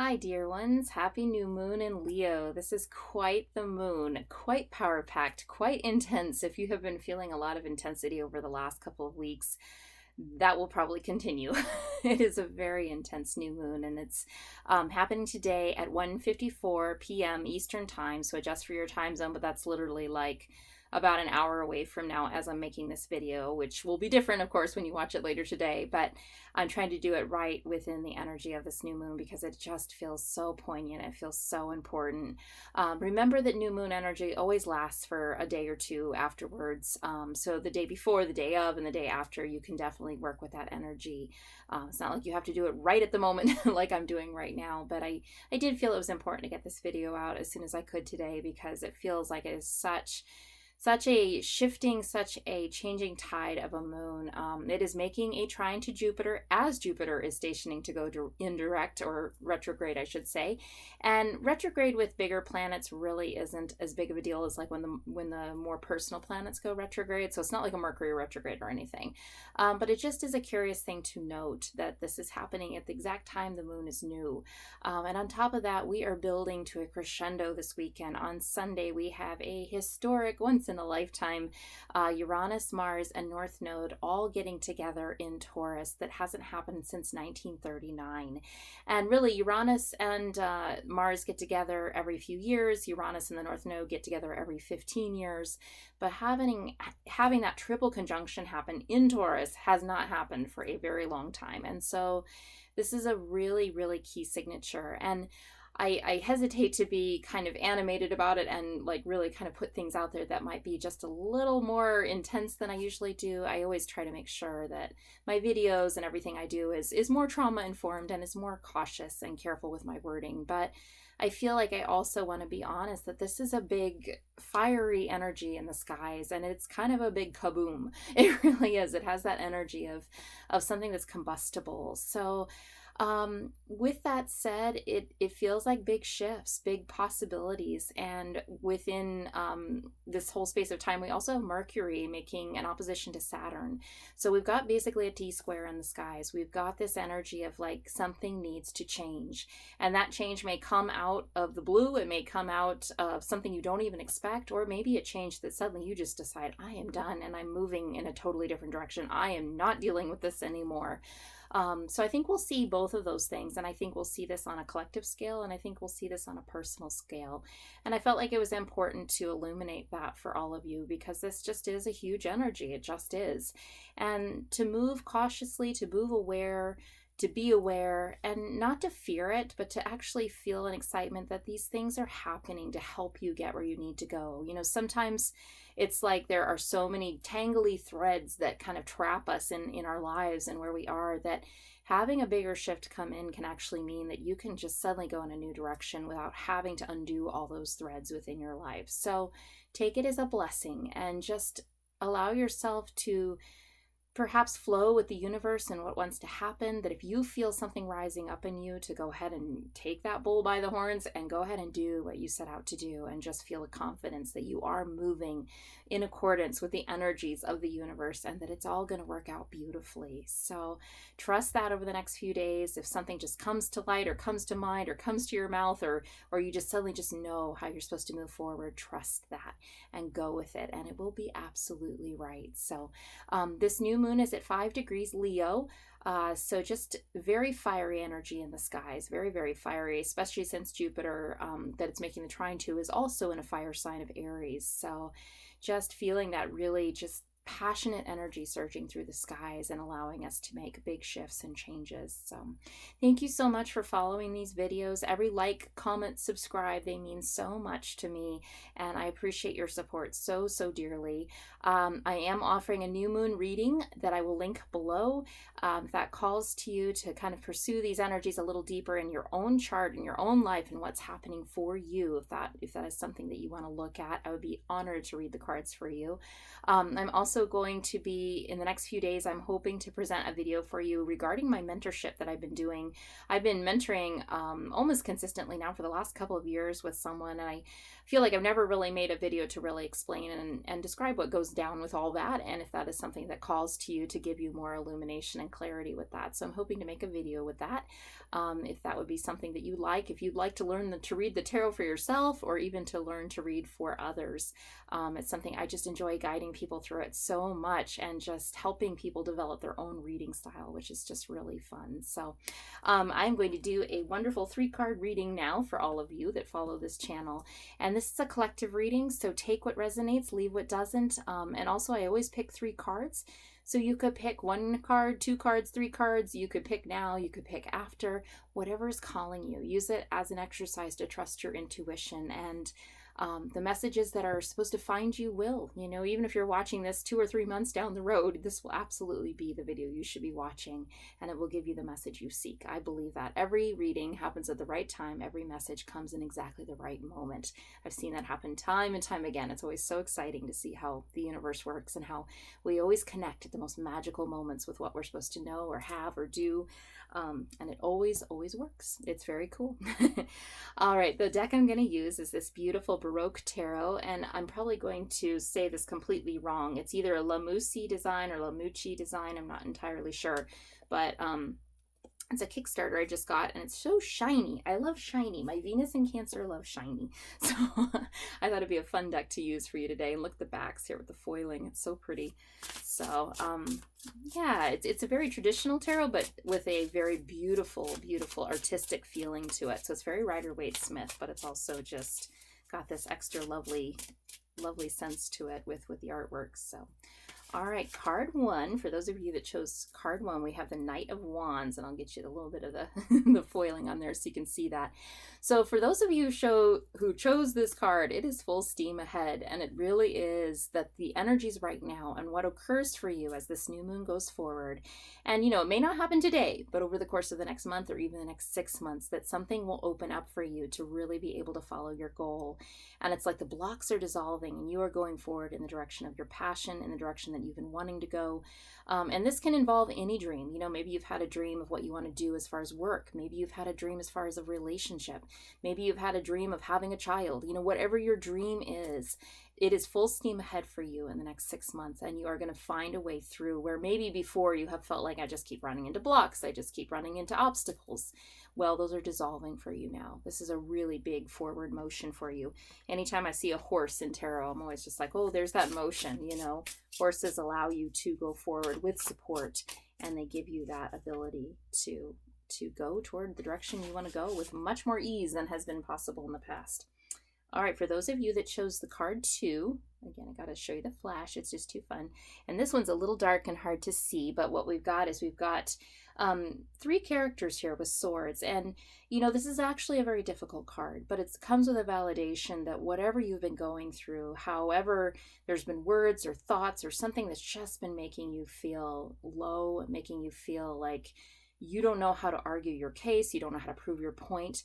Hi, dear ones. Happy new moon in Leo. This is quite the moon, quite power packed, quite intense. If you have been feeling a lot of intensity over the last couple of weeks, that will probably continue. It is a very intense new moon, and it's happening today at 1:54 p.m. Eastern Time. So adjust for your time zone, but that's literally like about an hour away from now as I'm making this video, which will be different, of course, when you watch it later today. But I'm trying to do it right within the energy of this new moon because it just feels so poignant. It feels so important. Remember that new moon energy always lasts for a day or two afterwards. So the day before, the day of, and the day after, you can definitely work with that energy. It's not like you have to do it right at the moment like I'm doing right now, but I did feel it was important to get this video out as soon as I could today because it feels like it is such a shifting, such a changing tide of a moon. It is making a trine to Jupiter as Jupiter is stationing to go indirect, or retrograde, I should say. And retrograde with bigger planets really isn't as big of a deal as like when the more personal planets go retrograde. So it's not like a Mercury retrograde or anything. But it just is a curious thing to note that this is happening at the exact time the moon is new. And on top of that, we are building to a crescendo this weekend. On Sunday, we have a historic, once in a lifetime, Uranus, Mars, and North Node all getting together in Taurus. That hasn't happened since 1939. And really, Uranus and Mars get together every few years. Uranus and the North Node get together every 15 years. But having that triple conjunction happen in Taurus has not happened for a very long time. And so this is a really, really key signature. And I hesitate to be kind of animated about it and like really kind of put things out there that might be just a little more intense than I usually do. I always try to make sure that my videos and everything I do is more trauma informed and is more cautious and careful with my wording. But I feel like I also want to be honest that this is a big fiery energy in the skies, and it's kind of a big kaboom. It really is. It has that energy of something that's combustible. So with that said, it feels like big shifts, big possibilities. And within this whole space of time, we also have Mercury making an opposition to Saturn. So we've got basically a T-square in the skies. We've got this energy of like something needs to change. And that change may come out of the blue. It may come out of something you don't even expect, or maybe a change that suddenly you just decide, I am done and I'm moving in a totally different direction. I am not dealing with this anymore. So I think we'll see both of those things, and I think we'll see this on a collective scale, and I think we'll see this on a personal scale. And I felt like it was important to illuminate that for all of you because this just is a huge energy. It just is. And to move cautiously, to move aware, to be aware, and not to fear it, but to actually feel an excitement that these things are happening to help you get where you need to go. You know, sometimes it's like there are so many tangly threads that kind of trap us in our lives and where we are, that having a bigger shift come in can actually mean that you can just suddenly go in a new direction without having to undo all those threads within your life. So take it as a blessing and just allow yourself to perhaps flow with the universe and what wants to happen. That if you feel something rising up in you, to go ahead and take that bull by the horns and go ahead and do what you set out to do, and just feel a confidence that you are moving in accordance with the energies of the universe and that it's all going to work out beautifully. So trust that over the next few days. If something just comes to light or comes to mind or comes to your mouth, or you just suddenly just know how you're supposed to move forward, trust that and go with it, and it will be absolutely right. So this new moon is at 5 degrees Leo. So just very fiery energy in the skies, very, very fiery, especially since Jupiter that it's making the trine to is also in a fire sign of Aries. So just feeling that really just passionate energy surging through the skies and allowing us to make big shifts and changes. So thank you so much for following these videos. Every like, comment, subscribe, they mean so much to me, and I appreciate your support so, so dearly. I am offering a new moon reading that I will link below. If that calls to you to kind of pursue these energies a little deeper in your own chart, in your own life, and what's happening for you, if that is something that you want to look at, I would be honored to read the cards for you. I'm also also going to be, in the next few days, I'm hoping to present a video for you regarding my mentorship that I've been doing. I've been mentoring almost consistently now for the last couple of years with someone, and I feel like I've never really made a video to really explain and describe what goes down with all that, and if that is something that calls to you, to give you more illumination and clarity with that. So I'm hoping to make a video with that. If that would be something that you like, if you'd like to learn to read the tarot for yourself, or even to learn to read for others. It's something I just enjoy guiding people through it so much, and just helping people develop their own reading style, which is just really fun. So I'm going to do a wonderful 3-card reading now for all of you that follow this channel. And this is a collective reading, so take what resonates, leave what doesn't. And also I always pick 3 cards. So you could pick 1 card, 2 cards, 3 cards. You could pick now, you could pick after, whatever is calling you. Use it as an exercise to trust your intuition, and the messages that are supposed to find you will. You know, even if you're watching this 2 or 3 months down the road, this will absolutely be the video you should be watching, and it will give you the message you seek. I believe that every reading happens at the right time. Every message comes in exactly the right moment. I've seen that happen time and time again. It's always so exciting to see how the universe works, and how we always connect at the most magical moments with what we're supposed to know or have or do. And it always works. It's very cool. All right, the deck I'm going to use is this beautiful Baroque Tarot, and I'm probably going to say this completely wrong. It's either a Lamucci design or Lamucci design. I'm not entirely sure, but it's a Kickstarter I just got, and it's so shiny. I love shiny. My Venus in Cancer loves shiny. So I thought it'd be a fun deck to use for you today. And look at the backs here with the foiling. It's so pretty. So yeah, it's a very traditional tarot, but with a very beautiful, beautiful artistic feeling to it. So it's very Rider-Waite-Smith, but it's also just got this extra lovely sense to it with the artwork. So all right, card 1, for those of you that chose card 1, we have the Knight of Wands, and I'll get you a little bit of the, the foiling on there so you can see that. So for those of you who chose this card, it is full steam ahead, and it really is that the energies right now and what occurs for you as this new moon goes forward. And you know, it may not happen today, but over the course of the next month or even the next 6 months, that something will open up for you to really be able to follow your goal. And it's like the blocks are dissolving, and you are going forward in the direction of your passion, in the direction that you've been wanting to go. And this can involve any dream. You know, maybe you've had a dream of what you want to do as far as work. Maybe you've had a dream as far as a relationship. Maybe you've had a dream of having a child. You know, whatever your dream is, it is full steam ahead for you in the next 6 months, and you are going to find a way through where maybe before you have felt like, I just keep running into blocks, I just keep running into obstacles. Well, those are dissolving for you now. This is a really big forward motion for you. Anytime I see a horse in tarot, I'm always just like, oh, there's that motion. You know, horses allow you to go forward with support, and they give you that ability to go toward the direction you want to go with much more ease than has been possible in the past. All right, for those of you that chose the card 2, again, I got to show you the flash. It's just too fun. And this one's a little dark and hard to see, but what we've got is 3 characters here with swords. And, you know, this is actually a very difficult card, but it comes with a validation that whatever you've been going through, however there's been words or thoughts or something that's just been making you feel low, making you feel like you don't know how to argue your case, you don't know how to prove your point.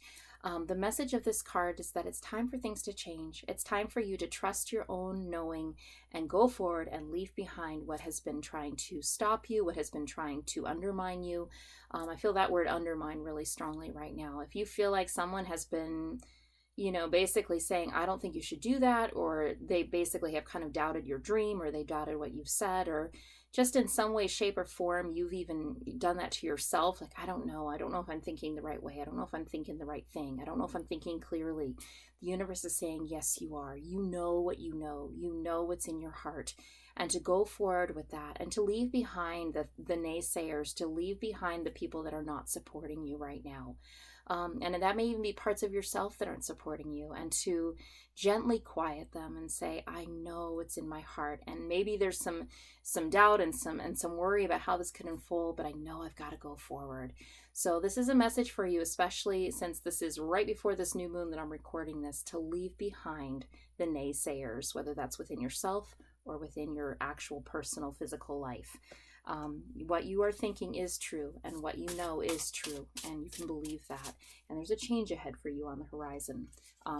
The message of this card is that it's time for things to change. It's time for you to trust your own knowing and go forward and leave behind what has been trying to stop you, what has been trying to undermine you. I feel that word undermine really strongly right now. If you feel like someone has been, you know, basically saying, I don't think you should do that, or they basically have kind of doubted your dream, or they doubted what you've said, or just in some way, shape, or form, you've even done that to yourself. Like, I don't know if I'm thinking the right way. I don't know if I'm thinking the right thing. I don't know if I'm thinking clearly. The universe is saying, yes, you are. You know what you know. You know what's in your heart. And to go forward with that, and to leave behind the naysayers, to leave behind the people that are not supporting you right now. And that may even be parts of yourself that aren't supporting you, and to gently quiet them and say, I know what's in my heart, and maybe there's some doubt and some worry about how this could unfold, but I know I've got to go forward. So this is a message for you, especially since this is right before this new moon that I'm recording this, to leave behind the naysayers, whether that's within yourself or within your actual personal physical life. What you are thinking is true, and what you know is true, and you can believe that. And there's a change ahead for you on the horizon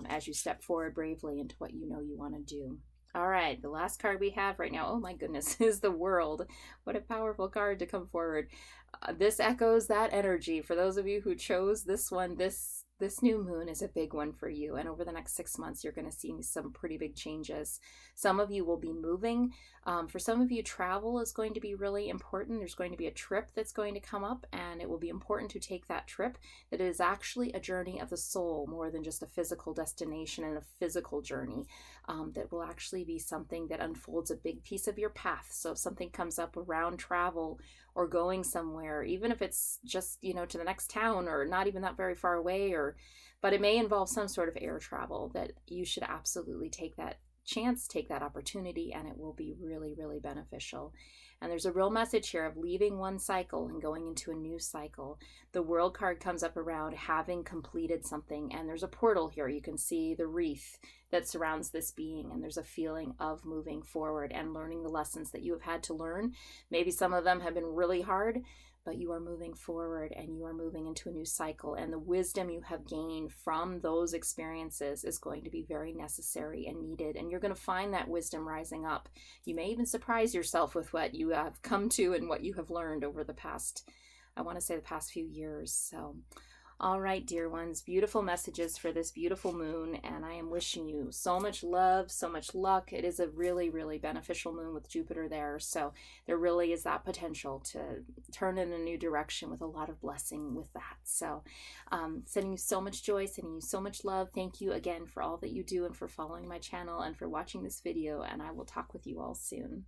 as you step forward bravely into what you know you want to do. All right, the last card we have right now, oh my goodness, is the World. What a powerful card to come forward. This echoes that energy. For those of you who chose this one, this new moon is a big one for you. And over the next 6 months, you're going to see some pretty big changes. Some of you will be moving. For some of you, travel is going to be really important. There's going to be a trip that's going to come up, and it will be important to take that trip. That is actually a journey of the soul more than just a physical destination and a physical journey. That will actually be something that unfolds a big piece of your path. So if something comes up around travel or going somewhere, even if it's just, to the next town or not even that very far away, but it may involve some sort of air travel, that you should absolutely take that chance, take that opportunity, and it will be really, really beneficial. And there's a real message here of leaving one cycle and going into a new cycle. The World card comes up around having completed something, and there's a portal here. You can see the wreath that surrounds this being, and there's a feeling of moving forward and learning the lessons that you have had to learn. Maybe some of them have been really hard, but you are moving forward and you are moving into a new cycle, and the wisdom you have gained from those experiences is going to be very necessary and needed, and you're going to find that wisdom rising up. You may even surprise yourself with what you have come to and what you have learned over the past, I want to say, the past few years. So all right, dear ones, beautiful messages for this beautiful moon, and I am wishing you so much love, so much luck. It is a really, really beneficial moon with Jupiter there, so there really is that potential to turn in a new direction with a lot of blessing with that. So sending you so much joy, sending you so much love. Thank you again for all that you do and for following my channel and for watching this video, and I will talk with you all soon.